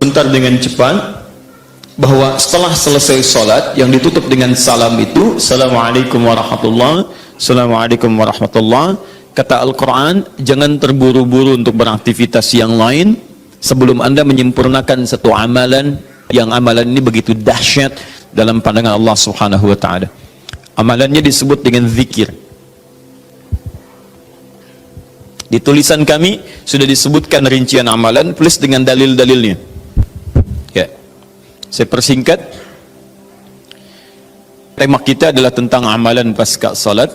sebentar dengan cepat bahwa setelah selesai sholat yang ditutup dengan salam itu Assalamualaikum warahmatullahi Assalamualaikum warahmatullahi. Kata Al-Quran, jangan terburu-buru untuk beraktivitas yang lain sebelum Anda menyempurnakan satu amalan yang amalan ini begitu dahsyat dalam pandangan Allah Subhanahu wa ta'ala. Amalannya disebut dengan zikir. Di tulisan kami sudah disebutkan rincian amalan plus dengan dalil-dalilnya. Ya. Saya persingkat. Tema kita adalah tentang amalan pasca salat.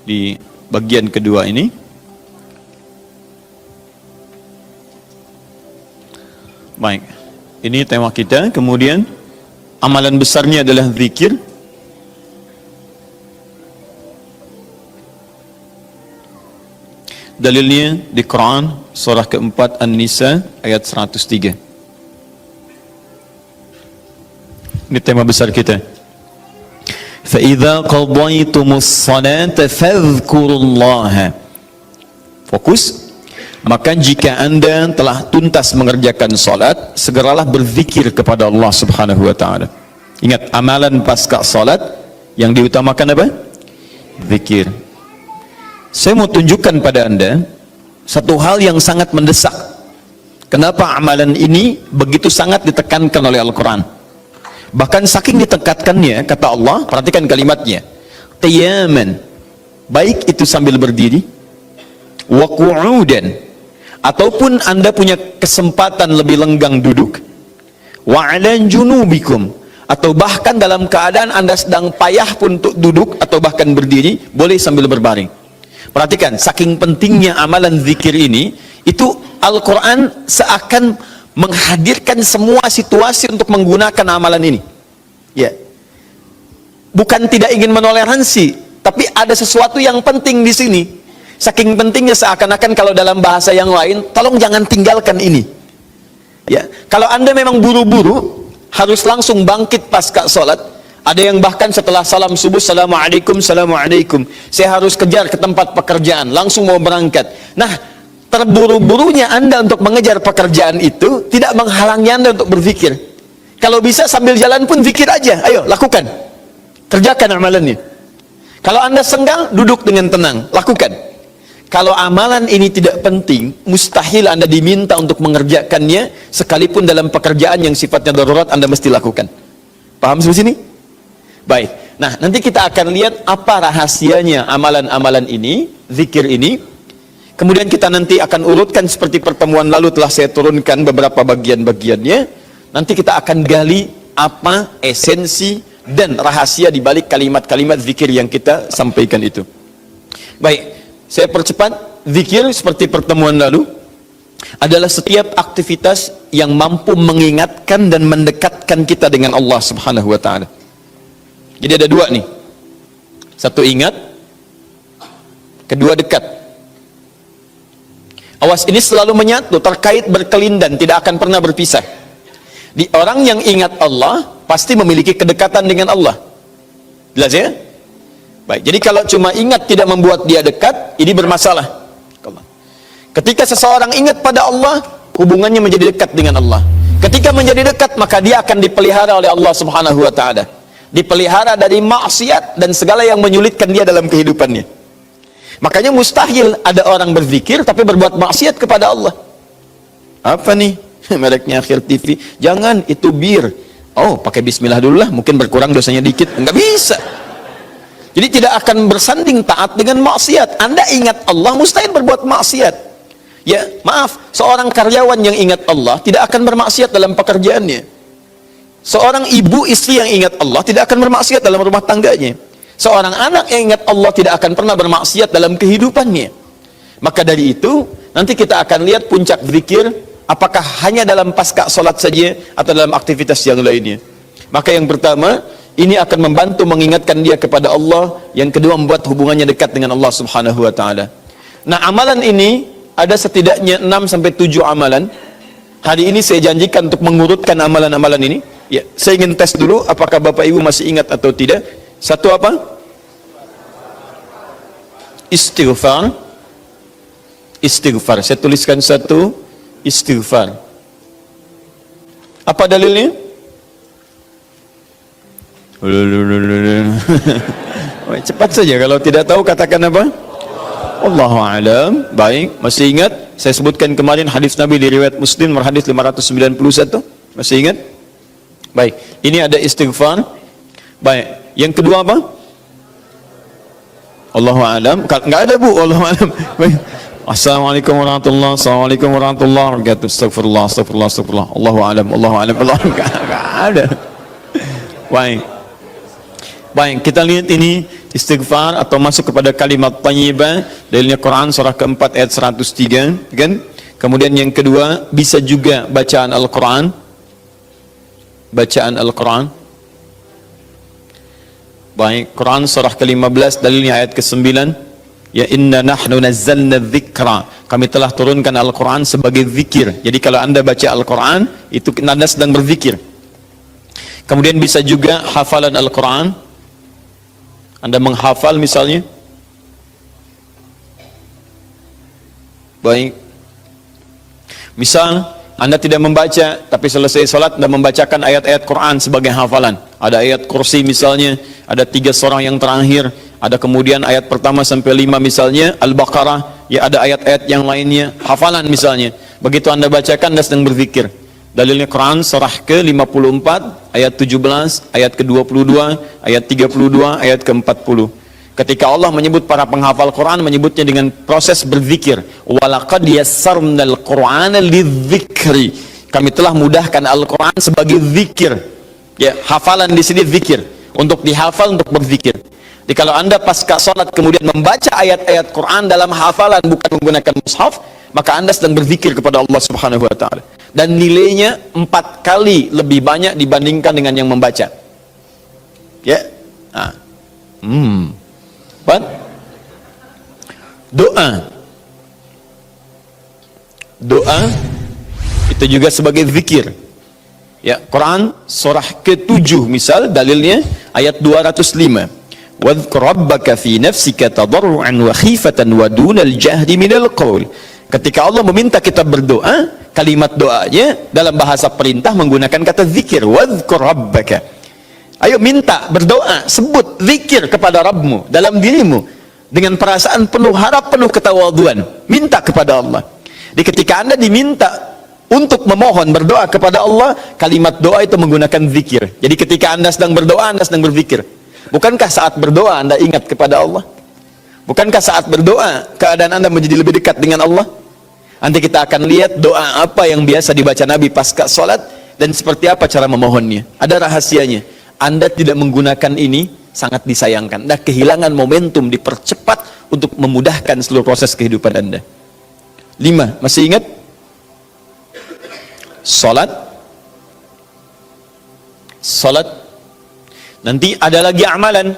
Di bagian kedua ini. Baik. Ini tema kita. Kemudian amalan besarnya adalah zikir. Dalilnya di Quran surah keempat An-Nisa ayat 103. Ini tema besar kita. Fa idza qadaytumus salata fadhkurullaha. Fokus. Maka jika Anda telah tuntas mengerjakan salat, segeralah berzikir kepada Allah Subhanahu wa taala. Ingat, amalan pasca salat yang diutamakan apa? Zikir. Saya mau tunjukkan pada Anda satu hal yang sangat mendesak. Kenapa amalan ini begitu sangat ditekankan oleh Al-Quran? Bahkan saking ditekatkannya, kata Allah, perhatikan kalimatnya, qiyaman, baik itu sambil berdiri, wa qu'udan, ataupun Anda punya kesempatan lebih lenggang duduk, wa 'ala junubikum, atau bahkan dalam keadaan Anda sedang payah pun untuk duduk atau bahkan berdiri, boleh sambil berbaring. Perhatikan, saking pentingnya amalan zikir ini, itu Al-Quran seakan menghadirkan semua situasi untuk menggunakan amalan ini. Ya, bukan tidak ingin menoleransi, tapi ada sesuatu yang penting di sini. Saking pentingnya seakan-akan kalau dalam bahasa yang lain, tolong jangan tinggalkan ini. Ya, kalau Anda memang buru-buru, harus langsung bangkit pasca sholat. Ada yang bahkan setelah salam subuh, Assalamualaikum, Assalamualaikum, saya harus kejar ke tempat pekerjaan, langsung mau berangkat. Nah, terburu-burunya Anda untuk mengejar pekerjaan itu tidak menghalangi Anda untuk berzikir. Kalau bisa sambil jalan pun zikir aja, ayo lakukan, kerjakan amalannya. Kalau Anda senggang, duduk dengan tenang, lakukan. Kalau amalan ini tidak penting, mustahil Anda diminta untuk mengerjakannya, sekalipun dalam pekerjaan yang sifatnya darurat Anda mesti lakukan. Paham sampai sini? Baik, nah nanti kita akan lihat apa rahasianya amalan-amalan ini, zikir ini. Kemudian kita nanti akan urutkan seperti pertemuan lalu telah saya turunkan beberapa bagian-bagiannya. Nanti kita akan gali apa esensi dan rahasia di balik kalimat-kalimat zikir yang kita sampaikan itu. Baik, saya percepat. Zikir seperti pertemuan lalu adalah setiap aktivitas yang mampu mengingatkan dan mendekatkan kita dengan Allah Subhanahu wa ta'ala. Jadi ada dua nih, satu ingat, kedua dekat. Awas, ini selalu menyatu, terkait berkelindan, tidak akan pernah berpisah. Di orang yang ingat Allah pasti memiliki kedekatan dengan Allah. Jelas ya? Baik, jadi kalau cuma ingat tidak membuat dia dekat, ini bermasalah. Ketika seseorang ingat pada Allah, hubungannya menjadi dekat dengan Allah. Ketika menjadi dekat, maka dia akan dipelihara oleh Allah Subhanahu wa ta'ala. Dipelihara dari maksiat dan segala yang menyulitkan dia dalam kehidupannya. Makanya mustahil ada orang berzikir tapi berbuat maksiat kepada Allah. Apa nih? Mereknya Akhir TV. Jangan, itu bir. Oh, pakai bismillah dulu lah, mungkin berkurang dosanya dikit. Enggak bisa. Jadi tidak akan bersanding taat dengan maksiat. Anda ingat Allah, mustahil berbuat maksiat. Ya, maaf, seorang karyawan yang ingat Allah tidak akan bermaksiat dalam pekerjaannya. Seorang ibu istri yang ingat Allah tidak akan bermaksiat dalam rumah tangganya. Seorang anak yang ingat Allah tidak akan pernah bermaksiat dalam kehidupannya. Maka dari itu, nanti kita akan lihat puncak zikir, apakah hanya dalam pasca sholat saja atau dalam aktivitas yang lainnya. Maka yang pertama, ini akan membantu mengingatkan dia kepada Allah. Yang kedua, membuat hubungannya dekat dengan Allah Subhanahu wa ta'ala. Nah, amalan ini ada setidaknya 6-7 amalan. Hari ini saya janjikan untuk mengurutkan amalan-amalan ini. Ya, saya ingin tes dulu apakah Bapak Ibu masih ingat atau tidak. Satu apa? Istighfar. istighfar. Saya tuliskan satu, istighfar. Apa dalilnya? Cepat saja, kalau tidak tahu katakan apa? Allahu a'lam. Baik, masih ingat? Saya sebutkan kemarin hadis Nabi di riwayat Muslim nomor hadis 591. Masih ingat? Baik, ini ada istighfar. Baik, yang kedua apa? Allahu a'lam. Enggak ada Bu, Allahu a'lam. Baik. Assalamualaikum warahmatullahi wabarakatuh. Assalamualaikum warahmatullahi wabarakatuh. Astagfirullah, astagfirullah, astagfirullah. Allahu a'lam, Allahu a'lam. Enggak ada. Baik. Baik, kita lihat ini istighfar atau masuk kepada kalimat thayyibah. Dalilnya Quran surah keempat ayat 103, kan? Kemudian yang kedua, bisa juga bacaan Al-Quran. Bacaan Al-Quran. Baik, Quran surah ke-15, dalilnya ayat ke-9. Ya inna nahnu nazzalna dzikra. Kami telah turunkan Al-Quran sebagai zikir. Jadi kalau Anda baca Al-Quran, itu Anda sedang berzikir. Kemudian bisa juga hafalan Al-Quran. Anda menghafal misalnya. Baik. Misal Anda tidak membaca, tapi selesai sholat Anda membacakan ayat-ayat Quran sebagai hafalan. Ada ayat kursi misalnya, ada 3 surah yang terakhir, ada kemudian ayat pertama sampai 5 misalnya, Al-Baqarah, ya ada ayat-ayat yang lainnya, hafalan misalnya. Begitu Anda bacakan, Anda sedang berzikir. Dalilnya Quran surah ke-54 ayat 17, ayat ke-22, ayat 32, ayat ke-40. Ketika Allah menyebut para penghafal Quran, menyebutnya dengan proses berzikir. Walaqad yassarnal Qur'ana lidzikri. Kami telah mudahkan Al-Quran sebagai zikir. Ya, hafalan di sini zikir. Untuk dihafal, untuk berzikir. Jadi kalau Anda pasca salat kemudian membaca ayat-ayat Quran dalam hafalan bukan menggunakan mushaf, maka Anda sedang berzikir kepada Allah Subhanahu wa taala. Dan nilainya 4 kali lebih banyak dibandingkan dengan yang membaca. Ya. Nah. Doa. Doa itu juga sebagai zikir. Ya, Quran surah ke-7 misal dalilnya ayat 205. Wadhkur rabbaka fi nafsika tadarruan wa khifatan wa dunal jahdi minal qaul. Ketika Allah meminta kita berdoa, kalimat doanya dalam bahasa perintah menggunakan kata zikir. Wadhkur rabbaka. Ayo minta, berdoa, sebut zikir kepada Rabbmu dalam dirimu dengan perasaan penuh harap, penuh ketawaduan. Minta kepada Allah. Di ketika Anda diminta untuk memohon berdoa kepada Allah, kalimat doa itu menggunakan zikir. Jadi ketika Anda sedang berdoa, Anda sedang berzikir. Bukankah saat berdoa Anda ingat kepada Allah? Bukankah saat berdoa keadaan Anda menjadi lebih dekat dengan Allah? Nanti kita akan lihat doa apa yang biasa dibaca Nabi pasca sholat dan seperti apa cara memohonnya. Ada rahasianya. Anda tidak menggunakan ini sangat disayangkan. Anda kehilangan momentum, dipercepat untuk memudahkan seluruh proses kehidupan Anda. 5, masih ingat? Salat. Salat. Nanti ada lagi amalan.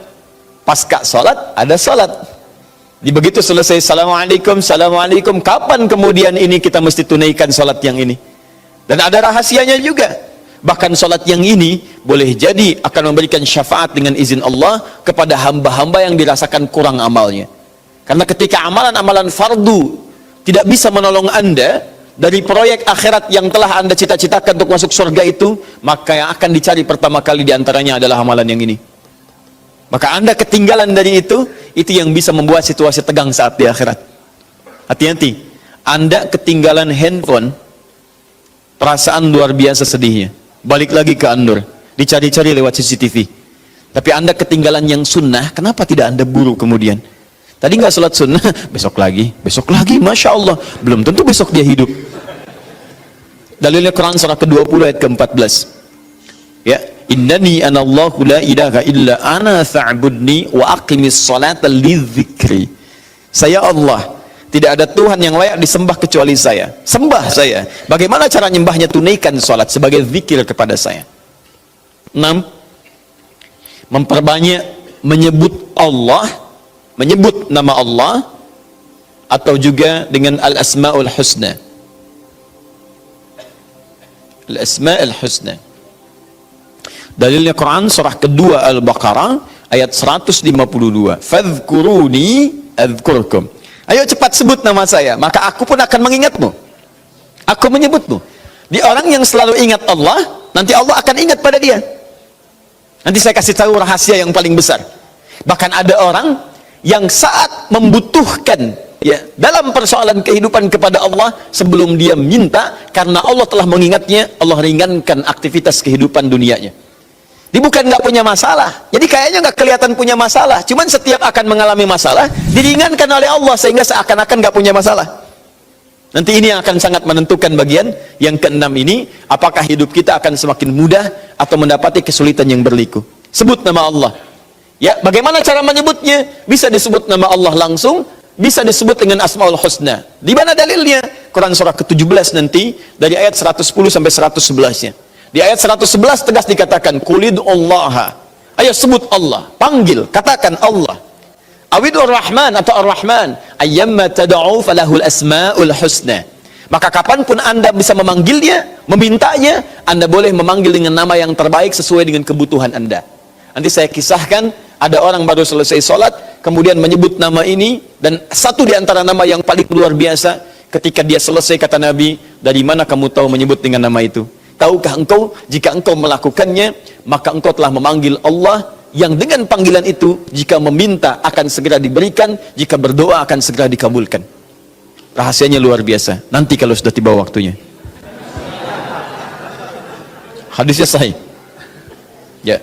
Pasca salat ada salat. Di begitu selesai assalamualaikum, assalamualaikum, kapan kemudian ini kita mesti tunaikan salat yang ini? Dan ada rahasianya juga. Bahkan salat yang ini boleh jadi akan memberikan syafaat dengan izin Allah kepada hamba-hamba yang dirasakan kurang amalnya. Karena ketika amalan-amalan fardu tidak bisa menolong Anda dari proyek akhirat yang telah Anda cita-citakan untuk masuk surga itu, maka yang akan dicari pertama kali diantaranya adalah amalan yang ini. Maka Anda ketinggalan dari itu yang bisa membuat situasi tegang saat di akhirat. Hati-hati, Anda ketinggalan handphone, perasaan luar biasa sedihnya. Balik lagi ke An-Nur, dicari-cari lewat CCTV. Tapi Anda ketinggalan yang sunnah, kenapa tidak Anda buru kemudian? Tadi nggak sholat sunnah, besok lagi, Masya Allah. Belum tentu besok dia hidup. Dalilnya Quran surah ke-20 ayat ke-14. Ya, innani anallahu la ilaha illa ana fa'budni wa aqimis salata lidzikri. Saya Allah, tidak ada Tuhan yang layak disembah kecuali saya. Sembah saya. Bagaimana cara nyembahnya? Tunaikan salat sebagai zikir kepada saya. 6. Memperbanyak menyebut Allah, menyebut nama Allah, atau juga dengan al-asma'ul husna. Al-asma'ul husna. Dalilnya Quran surah kedua Al-Baqarah ayat 152. Fadhkuruni adzkurkum. Ayo cepat sebut nama saya, maka aku pun akan mengingatmu. Aku menyebutmu. Di orang yang selalu ingat Allah, nanti Allah akan ingat pada dia. Nanti saya kasih tahu rahasia yang paling besar. Bahkan ada orang yang saat membutuhkan ya dalam persoalan kehidupan kepada Allah, sebelum dia minta, karena Allah telah mengingatnya, Allah ringankan aktivitas kehidupan dunianya. Dia bukan nggak punya masalah, jadi kayaknya nggak kelihatan punya masalah, cuman setiap akan mengalami masalah diringankan oleh Allah sehingga seakan-akan nggak punya masalah. Nanti ini yang akan sangat menentukan bagian yang keenam ini, apakah hidup kita akan semakin mudah atau mendapati kesulitan yang berliku. Sebut nama Allah. Ya, bagaimana cara menyebutnya? Bisa disebut nama Allah langsung, bisa disebut dengan Asmaul Husna. Di mana dalilnya? Quran surah ke-17 nanti dari ayat 110 sampai 111-nya. Di ayat 111 tegas dikatakan, Qulidullaha. Ayo sebut Allah, panggil, katakan Allah. Awidur Rahman atau Ar-Rahman, ayyamma tad'u falahul asmaul husna. Maka kapanpun Anda bisa memanggilnya, memintanya, Anda boleh memanggil dengan nama yang terbaik sesuai dengan kebutuhan Anda. Nanti saya kisahkan, ada orang baru selesai sholat, kemudian menyebut nama ini, dan satu di antara nama yang paling luar biasa, ketika dia selesai kata Nabi, dari mana kamu tahu menyebut dengan nama itu? Tahukah engkau, jika engkau melakukannya, maka engkau telah memanggil Allah, yang dengan panggilan itu, jika meminta akan segera diberikan, jika berdoa akan segera dikabulkan. Rahasianya luar biasa. Nanti kalau sudah tiba waktunya. Hadisnya sahih. Ya.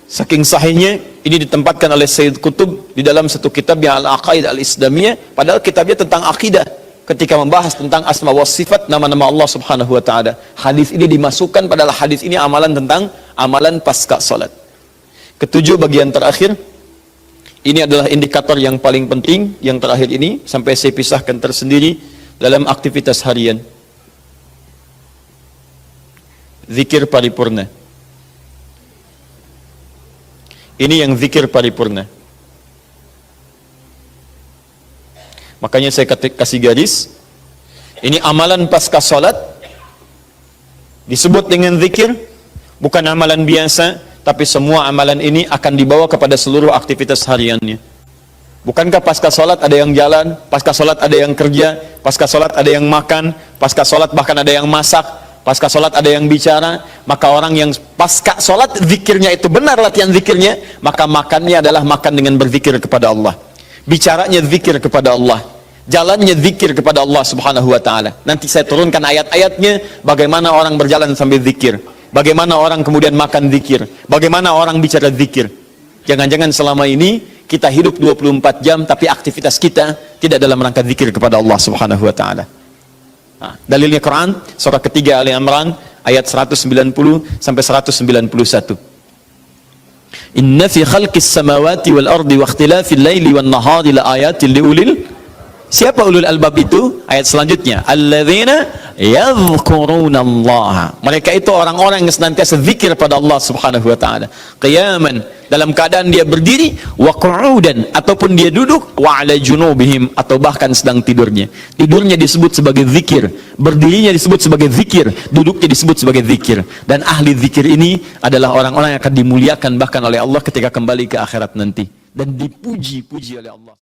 Saking sahihnya, ini ditempatkan oleh Sayyid Qutb di dalam satu kitab yang Al-Aqaid Al-Islamiyah, padahal kitabnya tentang akidah. Ketika membahas tentang asma wa sifat, nama-nama Allah subhanahu wa ta'ala, hadis ini dimasukkan, padahal hadis ini amalan tentang amalan pasca salat. Ketujuh, bagian terakhir, ini adalah indikator yang paling penting, yang terakhir ini, sampai saya pisahkan tersendiri dalam aktivitas harian. Zikir paripurna. Ini yang zikir paripurna. Makanya saya kasih garis, ini amalan pasca salat, disebut dengan zikir, bukan amalan biasa, tapi semua amalan ini akan dibawa kepada seluruh aktivitas hariannya. Bukankah pasca salat ada yang jalan, pasca salat ada yang kerja, pasca salat ada yang makan, pasca salat bahkan ada yang masak, pasca salat ada yang bicara? Maka orang yang pasca salat zikirnya itu benar latihan zikirnya, maka makannya adalah makan dengan berzikir kepada Allah, bicaranya zikir kepada Allah, jalannya zikir kepada Allah subhanahu wa ta'ala. Nanti saya turunkan ayat-ayatnya, bagaimana orang berjalan sambil zikir, bagaimana orang kemudian makan zikir, bagaimana orang bicara zikir. Jangan-jangan selama ini kita hidup 24 jam tapi aktivitas kita tidak dalam rangka zikir kepada Allah subhanahu wa ta'ala. Nah, dalilnya Quran surah ketiga Ali Imran ayat 190 sampai 191. Inna fi khalqis samawati wal ardi wa ikhtilafil laili wan nahari la ayatin liulil. Siapa ulul albab itu? Ayat selanjutnya, alladzina yadhkurunallaha. Mereka itu orang-orang yang senantiasa zikir pada Allah subhanahu wa ta'ala, qiyaman, dalam keadaan dia berdiri, wa qu'udan, ataupun dia duduk, wa ala junubihim, atau bahkan sedang tidurnya. Tidurnya disebut sebagai zikir, berdirinya disebut sebagai zikir, duduknya disebut sebagai zikir. Dan ahli zikir ini adalah orang-orang yang akan dimuliakan bahkan oleh Allah ketika kembali ke akhirat nanti, dan dipuji-puji oleh Allah.